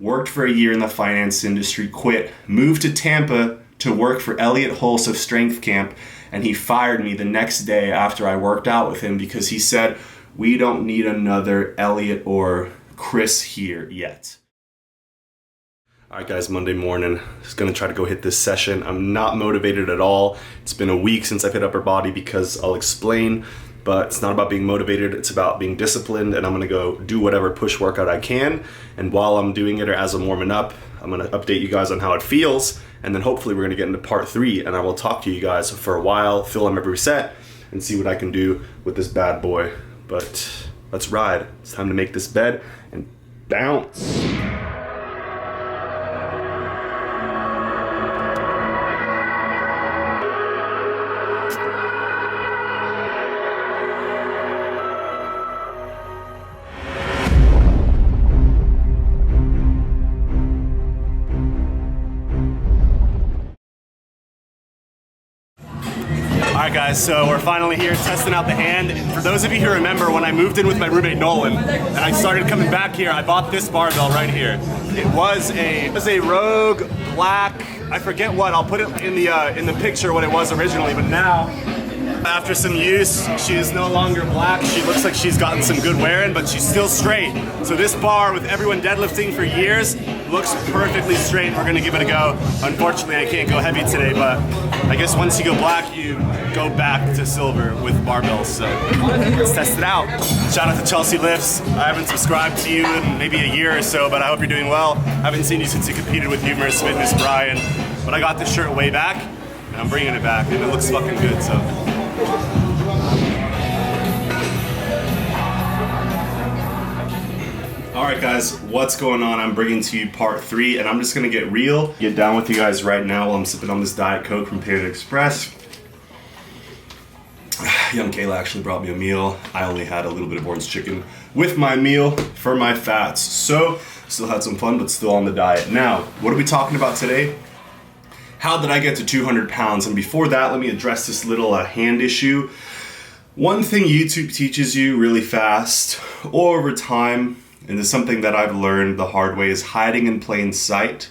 worked for a year in the finance industry, quit, moved to Tampa to work for Elliot Hulse of Strength Camp, and he fired me the next day after I worked out with him because he said, "We don't need another Elliot or Chris here yet." Alright guys, Monday morning, just gonna try to go hit this session. I'm not motivated at all. It's been a week since I've hit upper body because I'll explain, but it's not about being motivated, it's about being disciplined, and I'm gonna go do whatever push workout I can. And while I'm doing it or as I'm warming up, I'm gonna update you guys on how it feels, and then hopefully we're gonna get into part 3, and I will talk to you guys for a while, film every set, and see what I can do with this bad boy. But let's ride. It's time to make this bed and bounce. Alright guys, so we're finally here testing out the hand. For those of you who remember, when I moved in with my roommate Nolan and I started coming back here, I bought this barbell right here. It was a Rogue black, I forget what, I'll put it in the picture what it was originally, but now, after some use, she is no longer black. She looks like she's gotten some good wearing, but she's still straight. So this bar, with everyone deadlifting for years, looks perfectly straight. We're gonna give it a go. Unfortunately, I can't go heavy today, but I guess once you go black, you go back to silver with barbells. So let's test it out. Shout out to Chelsea Lifts. I haven't subscribed to you in maybe a year or so, but I hope you're doing well. I haven't seen you since you competed with Humorous Fitness Brian, but I got this shirt way back, and I'm bringing it back, and it looks fucking good, so. Alright guys, what's going on? I'm bringing to you part 3, and I'm just gonna get real, get down with you guys right now while I'm sipping on this Diet Coke from Panda Express. Young Kayla actually brought me a meal. I only had a little bit of orange chicken with my meal for my fats. So, still had some fun, but still on the diet. Now, what are we talking about today? How did I get to 200 pounds? And before that, let me address this little hand issue. One thing YouTube teaches you really fast or over time, and it's something that I've learned the hard way, is hiding in plain sight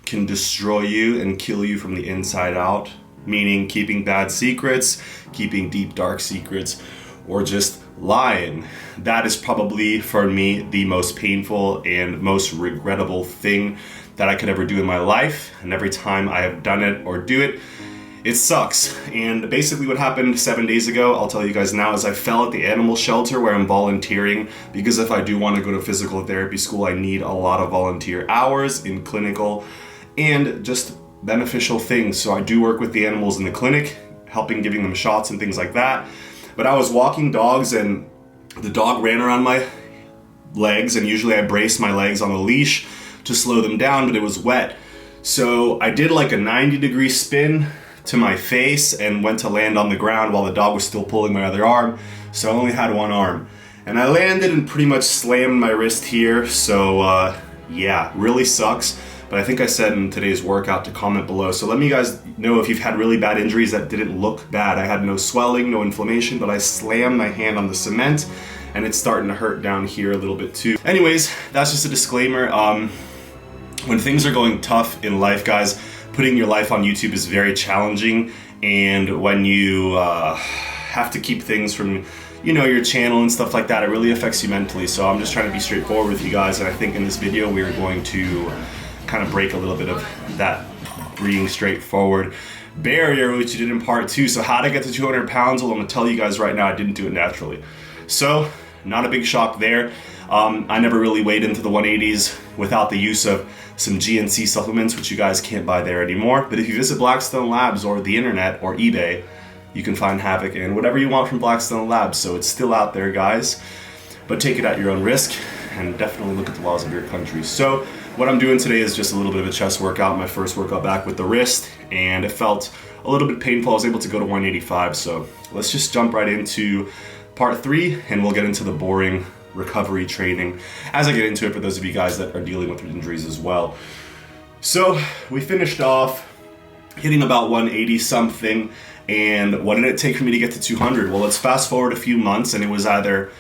can destroy you and kill you from the inside out. Meaning keeping bad secrets, keeping deep dark secrets, or just lying. That is probably for me the most painful and most regrettable thing that I could ever do in my life. And every time I have done it or do it, it sucks. And basically what happened 7 days ago, I'll tell you guys now, is I fell at the animal shelter where I'm volunteering, because if I do want to go to physical therapy school, I need a lot of volunteer hours in clinical and just beneficial things. So I do work with the animals in the clinic, helping giving them shots and things like that. But I was walking dogs and the dog ran around my legs, and usually I brace my legs on a leash to slow them down, but it was wet. So I did like a 90-degree spin to my face and went to land on the ground while the dog was still pulling my other arm. So I only had one arm. And I landed and pretty much slammed my wrist here. So yeah, really sucks. But I think I said in today's workout to comment below. So let me guys know if you've had really bad injuries that didn't look bad. I had no swelling, no inflammation, but I slammed my hand on the cement and it's starting to hurt down here a little bit too. Anyways, that's just a disclaimer. When things are going tough in life, guys, putting your life on YouTube is very challenging. And when you have to keep things from, you know, your channel and stuff like that, it really affects you mentally. So I'm just trying to be straightforward with you guys. And I think in this video, we're going to kind of break a little bit of that being straightforward barrier, which you did in part 2. So how to get to 200 pounds? Well, I'm gonna tell you guys right now, I didn't do it naturally. So not a big shock there. I never really weighed into the 180s without the use of some GNC supplements, which you guys can't buy there anymore. But if you visit Blackstone Labs or the internet or eBay, you can find Havoc and whatever you want from Blackstone Labs. So it's still out there, guys, but take it at your own risk and definitely look at the laws of your country. So what I'm doing today is just a little bit of a chest workout, my first workout back with the wrist, and it felt a little bit painful. I was able to go to 185, so let's just jump right into part 3 and we'll get into the boring recovery training as I get into it for those of you guys that are dealing with injuries as well. So we finished off hitting about 180 something, and what did it take for me to get to 200? Well, let's fast forward a few months, and it was either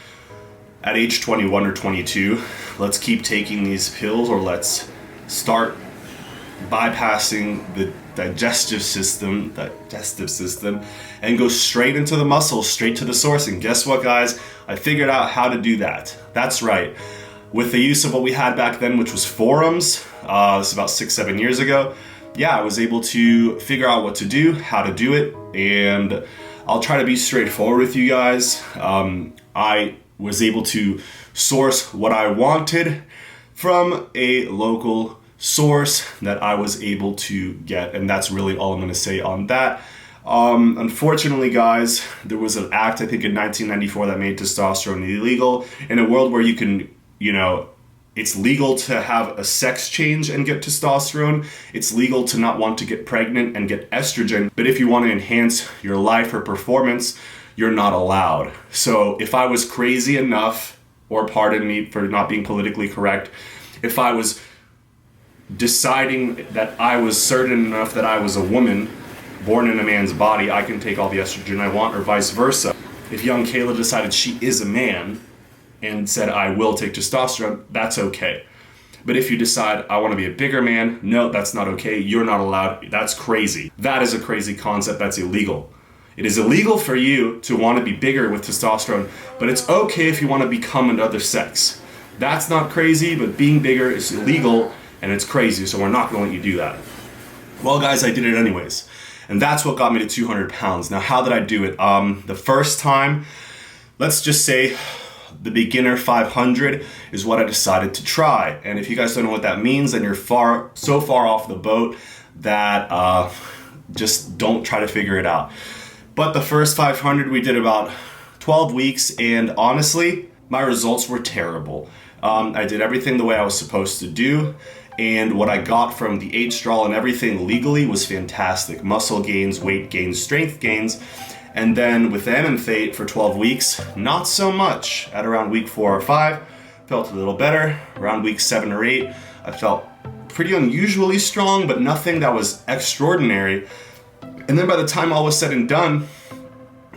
at age 21 or 22, let's keep taking these pills, or let's start bypassing the digestive system and go straight into the muscle, straight to the source. And guess what, guys? I figured out how to do that. That's right. With the use of what we had back then, which was forums, this is about 6-7 years ago. Yeah, I was able to figure out what to do, how to do it, and I'll try to be straightforward with you guys. I was able to source what I wanted from a local source that I was able to get, and that's really all I'm going to say on that. Unfortunately, guys, there was an act, I think in 1994, that made testosterone illegal. In a world where you can, it's legal to have a sex change and get testosterone. It's legal to not want to get pregnant and get estrogen. But if you want to enhance your life or performance, you're not allowed. So if I was crazy enough, or pardon me for not being politically correct, if I was deciding that I was certain enough that I was a woman born in a man's body, I can take all the estrogen I want, or vice versa. If young Kayla decided she is a man and said, I will take testosterone, that's okay. But if you decide, I want to be a bigger man, no, that's not okay. You're not allowed. That's crazy. That is a crazy concept. That's illegal. It is illegal for you to want to be bigger with testosterone, but it's okay if you want to become another sex. That's not crazy, but being bigger is illegal and it's crazy, so we're not going to let you do that. Well, guys, I did it anyways. And that's what got me to 200 pounds. Now, how did I do it? The first time, let's just say the beginner 500 is what I decided to try. And if you guys don't know what that means, then you're so far off the boat that just don't try to figure it out. But the first 500, we did about 12 weeks, and honestly, my results were terrible. I did everything the way I was supposed to do, and what I got from the H-Draw and everything legally was fantastic. Muscle gains, weight gains, strength gains. And then with the Emmentate for 12 weeks, not so much. At around week 4 or 5, felt a little better. Around week 7 or 8, I felt pretty unusually strong, but nothing that was extraordinary. And then by the time all was said and done,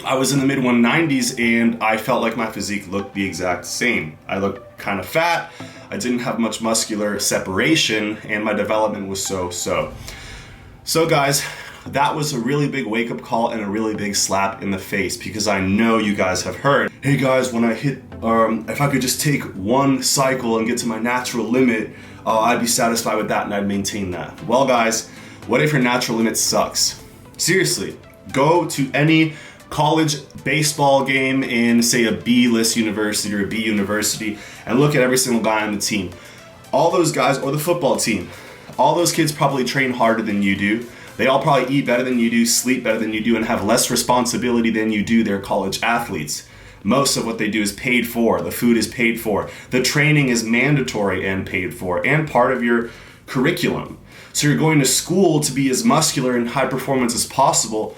I was in the mid 190s and I felt like my physique looked the exact same. I looked kind of fat, I didn't have much muscular separation, and my development was so. So guys, that was a really big wake-up call and a really big slap in the face, because I know you guys have heard, hey guys, when I hit, if I could just take one cycle and get to my natural limit, I'd be satisfied with that and I'd maintain that. Well guys, what if your natural limit sucks? Seriously, go to any college baseball game in, say, a B-list university or a B university, and look at every single guy on the team. All those guys, or the football team, all those kids probably train harder than you do. They all probably eat better than you do, sleep better than you do, and have less responsibility than you do. They're college athletes. Most of what they do is paid for. The food is paid for. The training is mandatory and paid for, and part of your curriculum. So you're going to school to be as muscular and high performance as possible.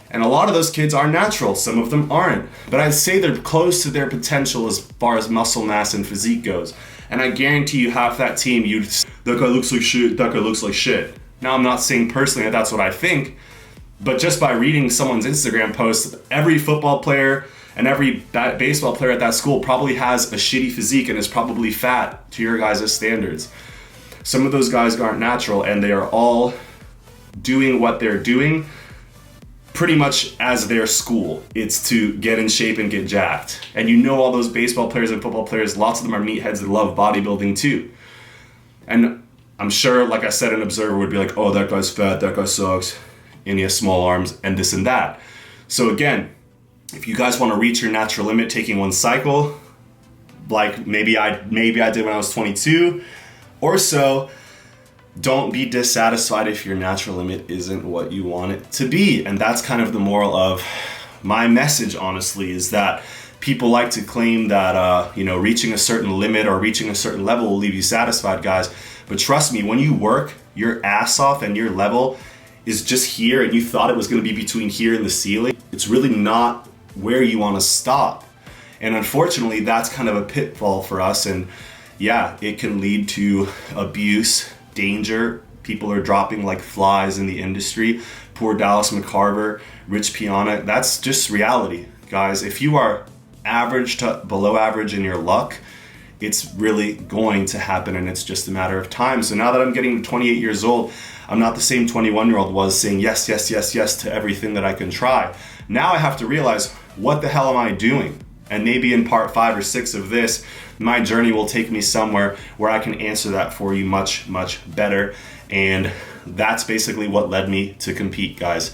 And a lot of those kids are natural, some of them aren't. But I'd say they're close to their potential as far as muscle mass and physique goes. And I guarantee you, half that team, that guy looks like shit, that guy looks like shit. Now, I'm not saying personally that that's what I think, but just by reading someone's Instagram post, every football player and every baseball player at that school probably has a shitty physique and is probably fat to your guys' standards. Some of those guys aren't natural, and they are all doing what they're doing pretty much as their school. It's to get in shape and get jacked. And you know all those baseball players and football players, lots of them are meatheads that love bodybuilding too. And I'm sure, like I said, an observer would be like, oh, that guy's fat, that guy sucks, and he has small arms, and this and that. So again, if you guys want to reach your natural limit taking one cycle, like maybe I did when I was 22 or so, don't be dissatisfied if your natural limit isn't what you want it to be. And that's kind of the moral of my message, honestly, is that people like to claim that, reaching a certain limit or reaching a certain level will leave you satisfied, guys. But trust me, when you work your ass off and your level is just here and you thought it was going to be between here and the ceiling, it's really not where you want to stop. And unfortunately, that's kind of a pitfall for us. And yeah, it can lead to abuse, danger. People are dropping like flies in the industry. Poor Dallas McCarver, Rich Piana. That's just reality, guys. If you are average to below average in your luck, it's really going to happen, and it's just a matter of time. So now that I'm getting to 28 years old, I'm not the same 21-year-old was saying yes, yes, yes, yes to everything that I can try. Now I have to realize, what the hell am I doing? And maybe in part 5 or 6 of this, my journey will take me somewhere where I can answer that for you much, much better. And that's basically what led me to compete, guys.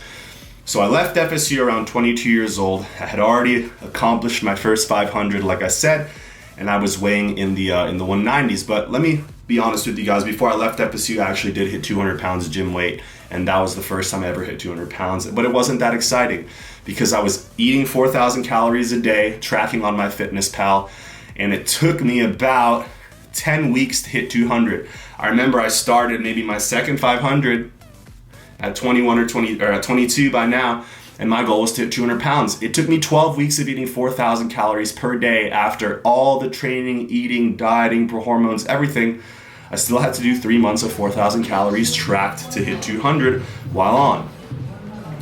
So I left FSU around 22 years old. I had already accomplished my first 500, like I said, and I was weighing in the 190s. But let me be honest with you guys, before I left FSU, I actually did hit 200 pounds gym weight, and that was the first time I ever hit 200 pounds. But it wasn't that exciting because I was eating 4,000 calories a day, tracking on MyFitnessPal, and it took me about 10 weeks to hit 200. I remember I started maybe my second 500 at 21 or 20 or at 22 by now, and my goal was to hit 200 pounds. It took me 12 weeks of eating 4,000 calories per day after all the training, eating, dieting, hormones, everything. I still had to do 3 months of 4,000 calories tracked to hit 200 while on.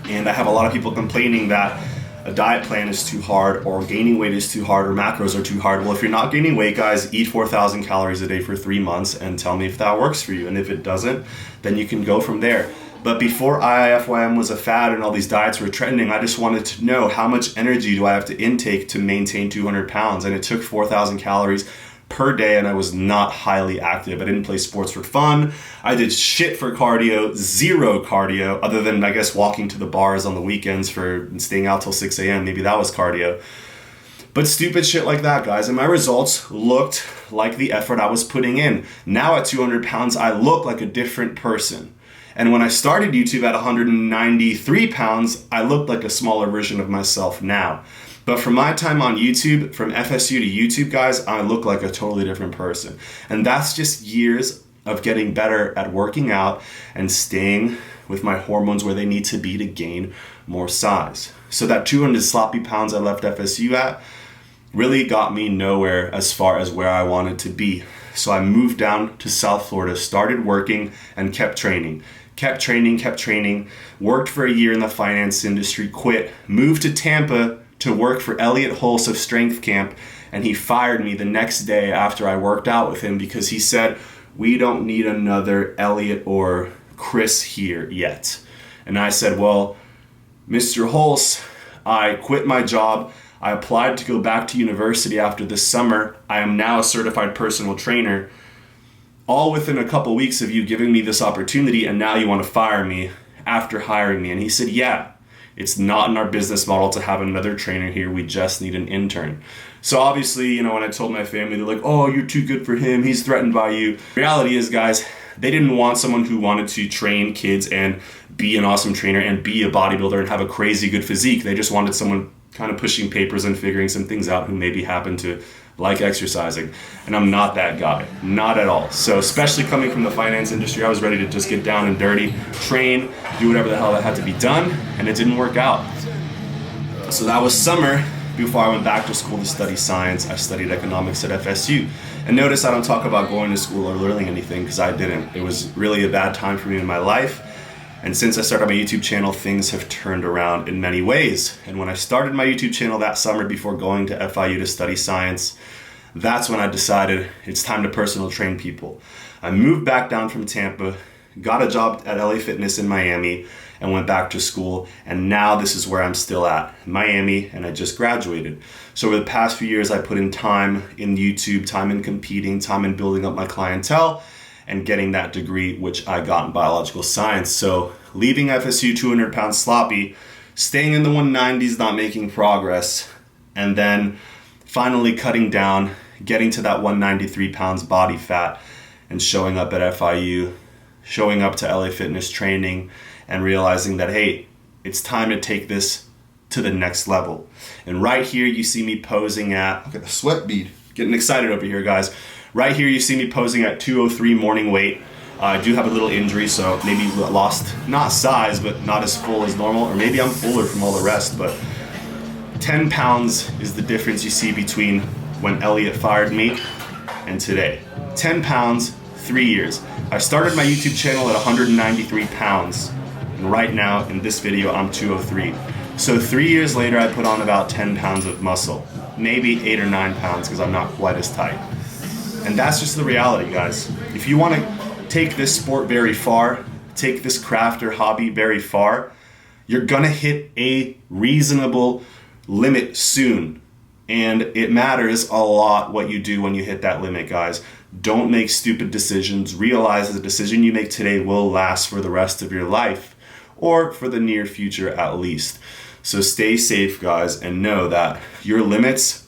And I have a lot of people complaining that a diet plan is too hard, or gaining weight is too hard, or macros are too hard. Well, if you're not gaining weight, guys, eat 4,000 calories a day for 3 months and tell me if that works for you. And if it doesn't, then you can go from there. But before IIFYM was a fad and all these diets were trending, I just wanted to know, how much energy do I have to intake to maintain 200 pounds? And it took 4,000 calories per day, and I was not highly active. I didn't play sports for fun. I did shit for cardio, zero cardio, other than, I guess, walking to the bars on the weekends for staying out till 6 a.m. Maybe that was cardio. But stupid shit like that, guys. And my results looked like the effort I was putting in. Now at 200 pounds, I look like a different person. And when I started YouTube at 193 pounds, I looked like a smaller version of myself now. But from my time on YouTube, from FSU to YouTube, guys, I look like a totally different person. And that's just years of getting better at working out and staying with my hormones where they need to be to gain more size. So that 200 sloppy pounds I left FSU at really got me nowhere as far as where I wanted to be. So I moved down to South Florida, started working, and kept training. Kept training, worked for a year in the finance industry, quit, moved to Tampa to work for Elliot Hulse of Strength Camp, and he fired me the next day after I worked out with him because he said, "We don't need another Elliot or Chris here yet." And I said, "Well, Mr. Hulse, I quit my job. I applied to go back to university after this summer. I am now a certified personal trainer. All within a couple weeks of you giving me this opportunity, and now you want to fire me after hiring me." And he said, "Yeah, it's not in our business model to have another trainer here. We just need an intern." So obviously, when I told my family, they're like, "Oh, you're too good for him. He's threatened by you." Reality is, guys, they didn't want someone who wanted to train kids and be an awesome trainer and be a bodybuilder and have a crazy good physique. They just wanted someone kind of pushing papers and figuring some things out who maybe happened to like exercising. And I'm not that guy, not at all. So especially coming from the finance industry, I was ready to just get down and dirty, train, do whatever the hell that had to be done, and it didn't work out. So that was summer before I went back to school to study science. I studied economics at FSU. And notice I don't talk about going to school or learning anything because I didn't. It was really a bad time for me in my life. And since I started my YouTube channel, things have turned around in many ways. And when I started my YouTube channel that summer before going to FIU to study science, that's when I decided it's time to personal train people. I moved back down from Tampa, got a job at LA Fitness in Miami, and went back to school. And now this is where I'm still at, Miami, and I just graduated. So over the past few years, I put in time in YouTube, time in competing, time in building up my clientele, and getting that degree, which I got in biological science. So leaving FSU 200 pounds sloppy, staying in the 190s, not making progress, and then finally cutting down, getting to that 193 pounds body fat, and showing up at FIU, showing up to LA Fitness training, and realizing that, hey, it's time to take this to the next level. And right here, you see me posing at, look at the sweat bead, getting excited over here, guys. Right here, you see me posing at 203 morning weight. I do have a little injury, so maybe lost, not size, but not as full as normal, or maybe I'm fuller from all the rest, but 10 pounds is the difference you see between when Elliot fired me and today. 10 pounds, 3 years. I started my YouTube channel at 193 pounds, and right now, in this video, I'm 203. So 3 years later, I put on about 10 pounds of muscle. maybe 8 or 9 pounds because I'm not quite as tight. And that's just the reality, guys. If you want to take this sport very far, take this craft or hobby very far, you're gonna hit a reasonable limit soon. And it matters a lot what you do when you hit that limit, guys. Don't make stupid decisions. Realize the decision you make today will last for the rest of your life, or for the near future at least. So stay safe, guys, and know that your limits,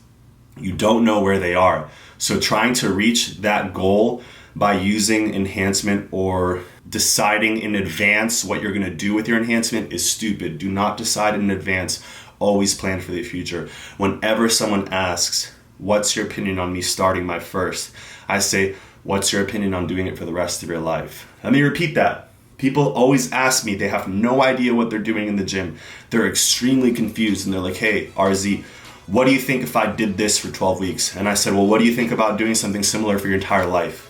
you don't know where they are. So trying to reach that goal by using enhancement or deciding in advance what you're gonna do with your enhancement is stupid. Do not decide in advance. Always plan for the future. Whenever someone asks, what's your opinion on me starting my first? I say, what's your opinion on doing it for the rest of your life? Let me repeat that. People always ask me, they have no idea what they're doing in the gym. They're extremely confused and they're like, hey, RZ, what do you think if I did this for 12 weeks? And I said, well, what do you think about doing something similar for your entire life?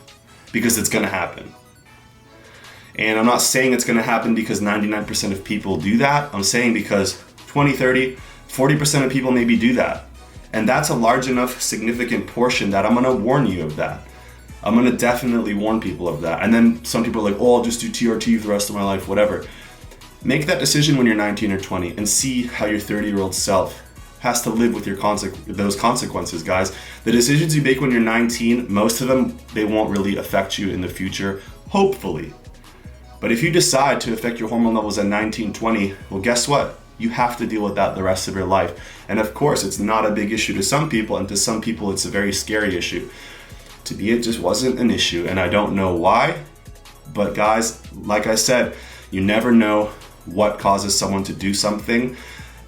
Because it's gonna happen. And I'm not saying it's gonna happen because 99% of people do that. I'm saying because 20, 30, 40% of people maybe do that. And that's a large enough significant portion that I'm gonna warn you of that. I'm gonna definitely warn people of that. And then some people are like, oh, I'll just do TRT for the rest of my life, whatever. Make that decision when you're 19 or 20 and see how your 30-year-old self has to live with those consequences, guys. The decisions you make when you're 19, most of them, they won't really affect you in the future, hopefully. But if you decide to affect your hormone levels at 19, 20, well, guess what? You have to deal with that the rest of your life. And of course, it's not a big issue to some people, and to some people, it's a very scary issue. To me, it just wasn't an issue, and I don't know why. But guys, like I said, you never know what causes someone to do something,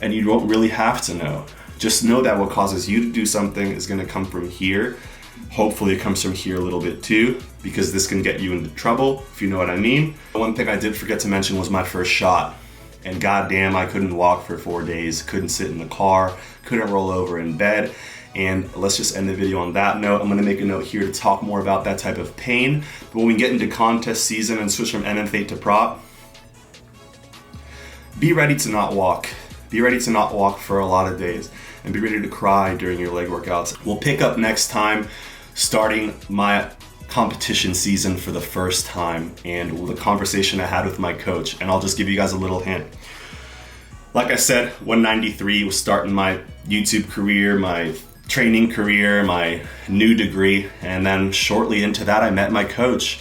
and you don't really have to know. Just know that what causes you to do something is gonna come from here. Hopefully it comes from here a little bit too, because this can get you into trouble, if you know what I mean. One thing I did forget to mention was my first shot. And goddamn, I couldn't walk for 4 days, couldn't sit in the car, couldn't roll over in bed. And let's just end the video on that note. I'm gonna make a note here to talk more about that type of pain. But when we get into contest season and switch from NF8 to prop, be ready to not walk. Be ready to not walk for a lot of days, and be ready to cry during your leg workouts. We'll pick up next time, starting my competition season for the first time, and the conversation I had with my coach. And I'll just give you guys a little hint. Like I said, 193 was starting my YouTube career, my training career, my new degree. And then shortly into that, I met my coach.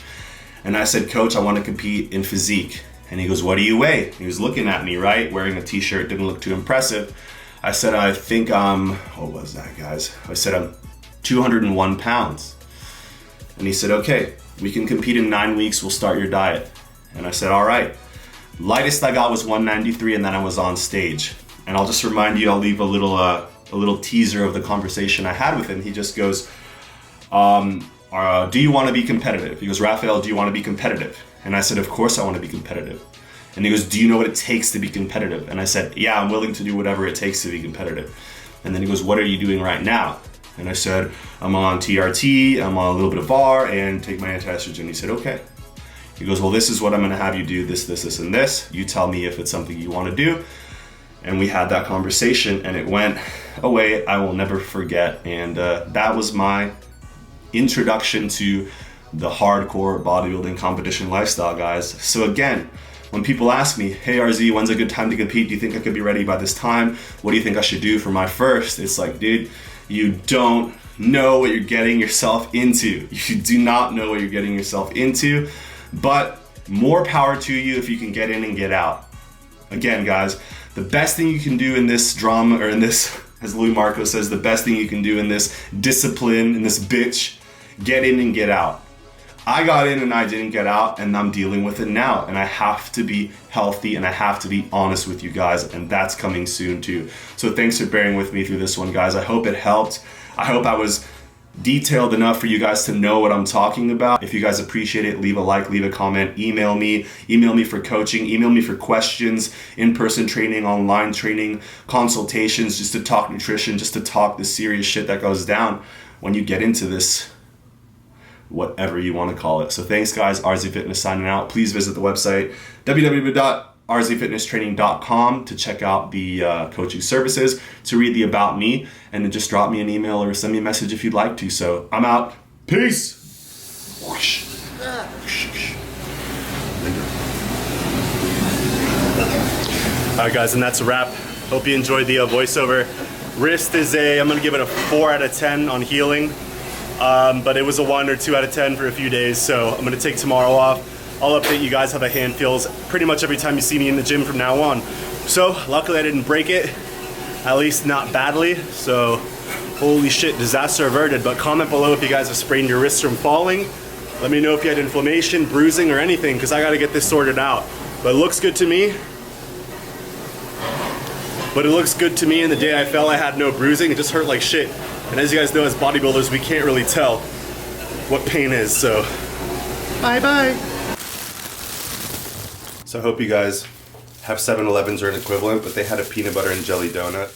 And I said, Coach, I want to compete in physique. And he goes, what do you weigh? He was looking at me, right? Wearing a t-shirt, didn't look too impressive. I said, I think what was that, guys? I said, I'm 201 pounds. And he said, okay, we can compete in 9 weeks, we'll start your diet. And I said, all right. Lightest I got was 193, and then I was on stage. And I'll just remind you, I'll leave a little teaser of the conversation I had with him. He just goes, do you want to be competitive? He goes, Raphael, do you want to be competitive? And I said, of course I want to be competitive. And he goes, do you know what it takes to be competitive? And I said, yeah, I'm willing to do whatever it takes to be competitive. And then he goes, what are you doing right now? And I said, I'm on TRT, I'm on a little bit of VAR, and take my anti-estrogen. He said, okay. He goes, well, this is what I'm gonna have you do, this, and this. You tell me if it's something you wanna do. And we had that conversation, and it went a way I will never forget. And that was my introduction to the hardcore bodybuilding competition lifestyle, guys. So again, when people ask me, hey RZ, when's a good time to compete? Do you think I could be ready by this time? What do you think I should do for my first? It's like, dude, you don't know what you're getting yourself into. You do not know what you're getting yourself into, but more power to you if you can get in and get out. Again, guys, the best thing you can do in this drama, or in this, as Louis Marco says, the best thing you can do in this discipline, in this bitch, get in and get out. I got in and I didn't get out, and I'm dealing with it now, and I have to be healthy and I have to be honest with you guys, and that's coming soon too. So thanks for bearing with me through this one, guys. I hope it helped. I hope I was detailed enough for you guys to know what I'm talking about. If you guys appreciate it, leave a like, leave a comment, email me for coaching, email me for questions, in-person training, online training, consultations, just to talk nutrition, just to talk the serious shit that goes down when you get into this, whatever you want to call it. So thanks, guys. RZ Fitness signing out. Please visit the website, www rzfitnesstraining.com to check out the coaching services, to read the About Me, and then just drop me an email or send me a message if you'd like to. So I'm out. Peace. Whoosh. All right, guys, and that's a wrap. Hope you enjoyed the voiceover. Wrist is I'm gonna give it a 4 out of 10 on healing, but it was a 1 or 2 out of 10 for a few days, so I'm gonna take tomorrow off. I'll update you guys how the hand feels pretty much every time you see me in the gym from now on. So luckily I didn't break it, at least not badly, so holy shit, disaster averted. But comment below if you guys have sprained your wrists from falling. Let me know if you had inflammation, bruising, or anything, because I gotta get this sorted out. But it looks good to me. And the day I fell, I had no bruising. It just hurt like shit. And as you guys know, as bodybuilders, we can't really tell what pain is, so bye-bye. So I hope you guys have 7-Elevens or an equivalent, but they had a peanut butter and jelly donut.